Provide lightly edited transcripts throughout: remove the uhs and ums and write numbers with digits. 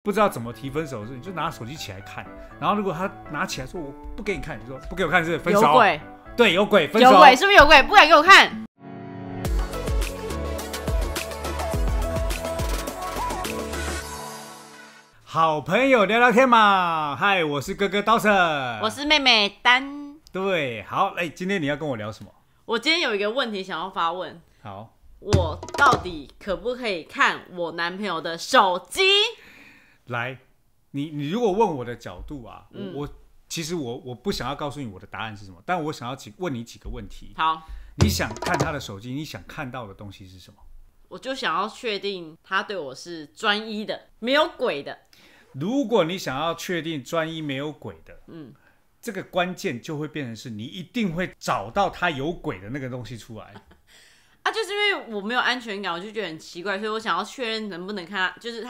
不知道怎么提分手的时候，你就拿手机起来看，然后如果他拿起来说我不给你看，你说不给我看是分手。有鬼，对，有鬼，分手。有鬼，是不是有鬼？不敢给我看。好朋友聊聊天嘛，嗨，我是哥哥刀神，我是妹妹丹。对，好，今天你要跟我聊什么？我今天有一个问题想要发问，好，我到底可不可以看我男朋友的手机？来，你如果问我的角度啊，其实我不想要告诉你我的答案是什么，但我想要问你几个问题。好，你想看他的手机，你想看到的东西是什么？我就想要确定他对我是专一的，没有鬼的。如果你想要确定专一没有鬼的，这个关键就会变成是你一定会找到他有鬼的那个东西出来。啊，就是因为我没有安全感，我就觉得很奇怪，所以我想要确认能不能看他，就是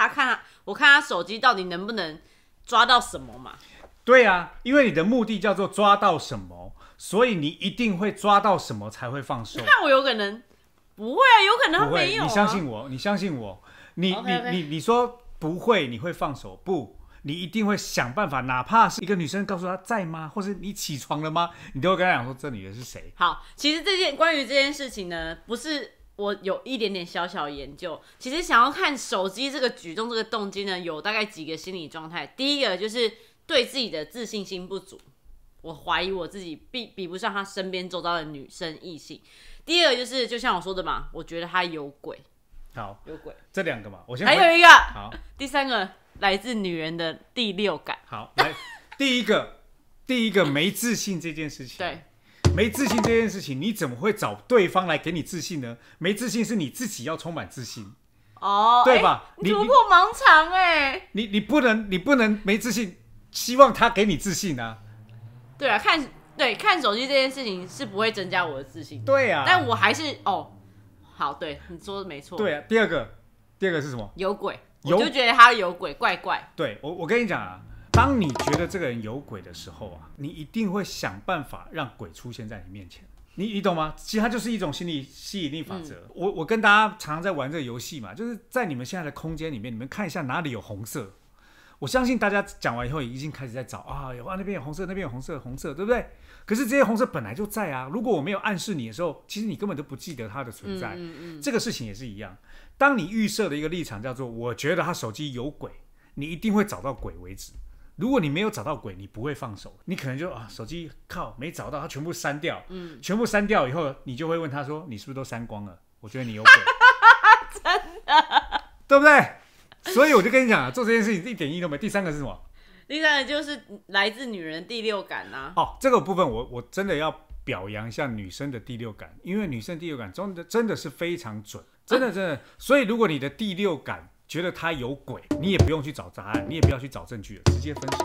我看他手机到底能不能抓到什么嘛。对啊，因为你的目的叫做抓到什么，所以你一定会抓到什么才会放手。那我有可能不会啊，有可能他没有啊。你相信我，你相信我，你说不会，你会放手？不，你一定会想办法，哪怕是一个女生告诉他在吗，或是你起床了吗，你都会跟他讲说这女的是谁。好，其实关于这件事情呢，不是我有一点点小小研究。其实想要看手机这个举动、这个动机呢，有大概几个心理状态。第一个就是对自己的自信心不足，我怀疑我自己比不上他身边周遭的女生异性。第二个就是就像我说的嘛，我觉得他有鬼。好，有鬼，这两个嘛，我先还有一个，好，第三个来自女人的第六感。好，来，第一个没自信这件事情，对，没自信这件事情，你怎么会找对方来给你自信呢？没自信是你自己要充满自信，哦，对吧？你突破盲肠哎，你不能没自信，希望他给你自信啊。对啊，看手机这件事情是不会增加我的自信，对啊，但我还是好，对你说的没错。对啊，第二个是什么？有鬼，我就觉得他有鬼，怪怪。对，我跟你讲啊，当你觉得这个人有鬼的时候啊，你一定会想办法让鬼出现在你面前。你懂吗？其实它就是一种心理吸引力法则。我跟大家常常在玩这个游戏嘛，就是在你们现在的空间里面，你们看一下哪里有红色。我相信大家讲完以后已经开始在找啊，那边有红色，那边有红色，对不对？可是这些红色本来就在啊。如果我没有暗示你的时候，其实你根本都不记得它的存在。这个事情也是一样。当你预设的一个立场叫做我觉得他手机有鬼，你一定会找到鬼为止。如果你没有找到鬼，你不会放手，你可能就手机靠没找到，他全部删掉。全部删掉以后，你就会问他说：“你是不是都删光了？我觉得你有鬼。”真的，对不对？所以我就跟你讲啊，做这件事情一点意义都没。第三个是什么？第三个就是来自女人第六感啊。这个部分我真的要表扬一下女生的第六感，因为女生第六感真的是非常准，真的。所以如果你的第六感觉得他有鬼，你也不用去找答案，你也不要去找证据了，直接分手。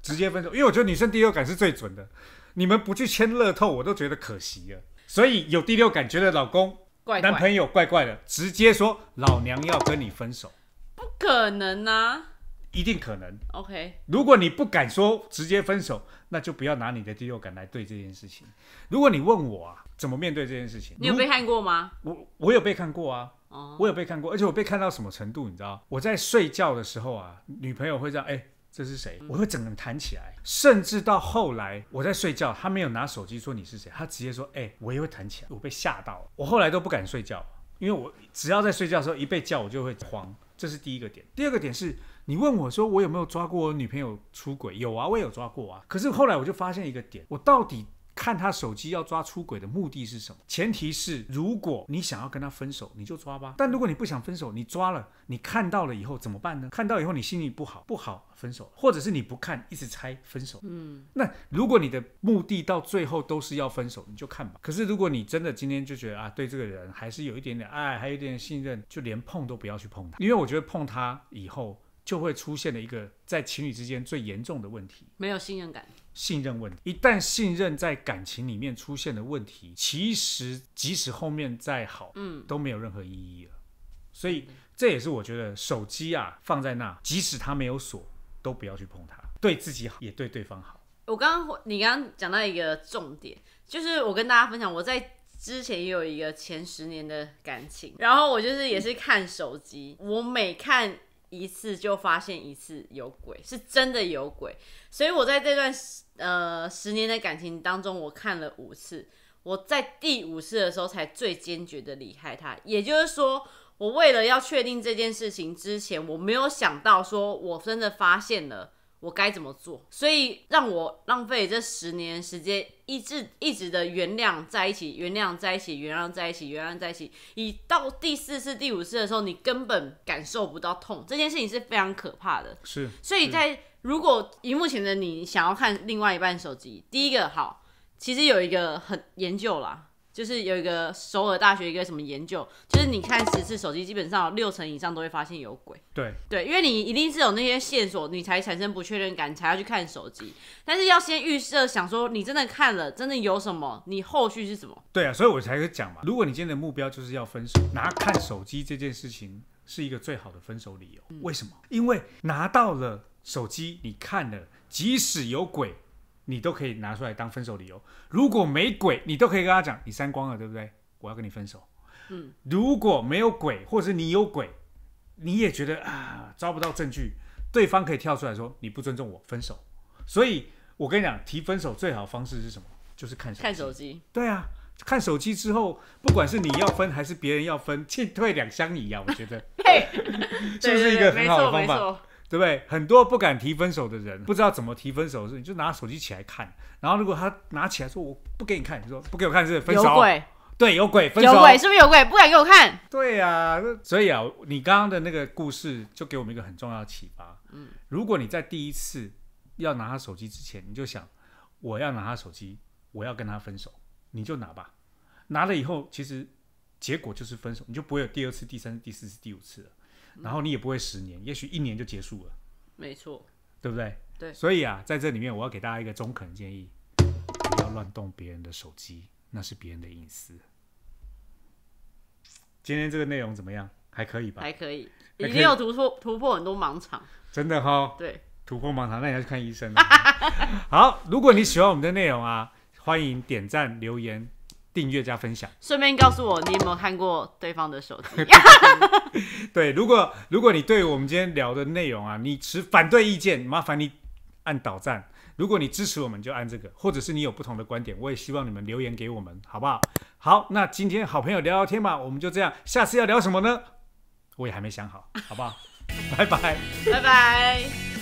直接分手，因为我觉得女生第六感是最准的。你们不去签乐透，我都觉得可惜了。所以有第六感，觉得老公男朋友怪怪的，直接说老娘要跟你分手。不可能啊，一定可能。OK， 如果你不敢说直接分手，那就不要拿你的第六感来对这件事情。如果你问我啊，怎么面对这件事情？你有被看过吗？我有被看过啊，我有被看过，而且我被看到什么程度，你知道？我在睡觉的时候啊，女朋友会这样，这是谁？我会整个人弹起来，甚至到后来我在睡觉，他没有拿手机说你是谁，他直接说，我也会弹起来，我被吓到了。我后来都不敢睡觉，因为我只要在睡觉的时候一被叫，我就会慌。这是第一个点。第二个点是你问我说我有没有抓过我女朋友出轨？有啊，我也有抓过啊。可是后来我就发现一个点，我到底看他手机要抓出轨的目的是什么？前提是如果你想要跟他分手，你就抓吧。但如果你不想分手，你抓了，你看到了以后怎么办呢？看到以后你心里不好分手，或者是你不看一直猜分手。那如果你的目的到最后都是要分手，你就看吧。可是如果你真的今天就觉得对这个人还是有一点点爱，还有一点点信任，就连碰都不要去碰他，因为我觉得碰他以后就会出现了一个在情侣之间最严重的问题，没有信任感。信任问题。一旦信任在感情里面出现的问题，其实即使后面再好，都没有任何意义了。所以这也是我觉得手机啊放在那，即使它没有锁，都不要去碰它，对自己好，也对对方好。你刚刚讲到一个重点，就是我跟大家分享，我在之前也有一个前10年的感情，然后我就是也是看手机，我每看一次就发现一次有鬼，是真的有鬼。所以我在这段10年的感情当中，我看了5次，我在第5次的时候才最坚决的离开他。也就是说，我为了要确定这件事情之前，我没有想到说我真的发现了我该怎么做，所以让我浪费这10年时间，一直的原谅在一起，原谅在一起，原谅在一起，原谅在一起，以到第4次、第5次的时候，你根本感受不到痛，这件事情是非常可怕的。是，所以如果以目前的你想要看另外一半手机，第一个好，其实有一个研究啦。就是有一个首尔大学一个什么研究，就是你看10次手机，基本上有60%以上都会发现有鬼。对，因为你一定是有那些线索，你才产生不确认感，你才要去看手机。但是要先预设，想说你真的看了，真的有什么，你后续是什么？对啊，所以我才会讲嘛。如果你今天的目标就是要分手，拿看手机这件事情是一个最好的分手理由。为什么？因为拿到了手机，你看了，即使有鬼，你都可以拿出来当分手理由。如果没鬼，你都可以跟他讲，你删光了，对不对？我要跟你分手。如果没有鬼，或者是你有鬼，你也觉得抓不到证据，对方可以跳出来说你不尊重我，分手。所以我跟你讲，提分手最好的方式是什么？就是看手机。对啊，看手机之后，不管是你要分还是别人要分，进退两相宜啊，我觉得是不是一个很好的方法？对不对？很多不敢提分手的人，不知道怎么提分手的时候，你就拿手机起来看，然后如果他拿起来说我不给你看，你说不给我看是分手。有鬼。对，有鬼，分手。有鬼，是不是有鬼？不敢给我看。对啊，所以啊，你刚刚的那个故事就给我们一个很重要的启发。如果你在第一次要拿他手机之前，你就想我要拿他手机，我要跟他分手，你就拿吧。拿了以后，其实结果就是分手，你就不会有第2次、第3次、第4次、第5次了。然后你也不会10年，也许1年就结束了。没错，对不对？对。所以啊，在这里面我要给大家一个中肯的建议：不要乱动别人的手机，那是别人的隐私。今天这个内容怎么样？还可以吧？还可以，已经有突破很多盲场。真的哈。对，突破盲场，那你要去看医生了。好，如果你喜欢我们的内容啊，欢迎点赞、留言、订阅加分享，顺便告诉我你有没有看过对方的手机。对，如果你对我们今天聊的内容啊，你持反对意见，麻烦你按倒赞。如果你支持我们，就按这个，或者是你有不同的观点，我也希望你们留言给我们，好不好？好，那今天好朋友聊聊天嘛，我们就这样，下次要聊什么呢？我也还没想好，好不好？拜拜，拜拜。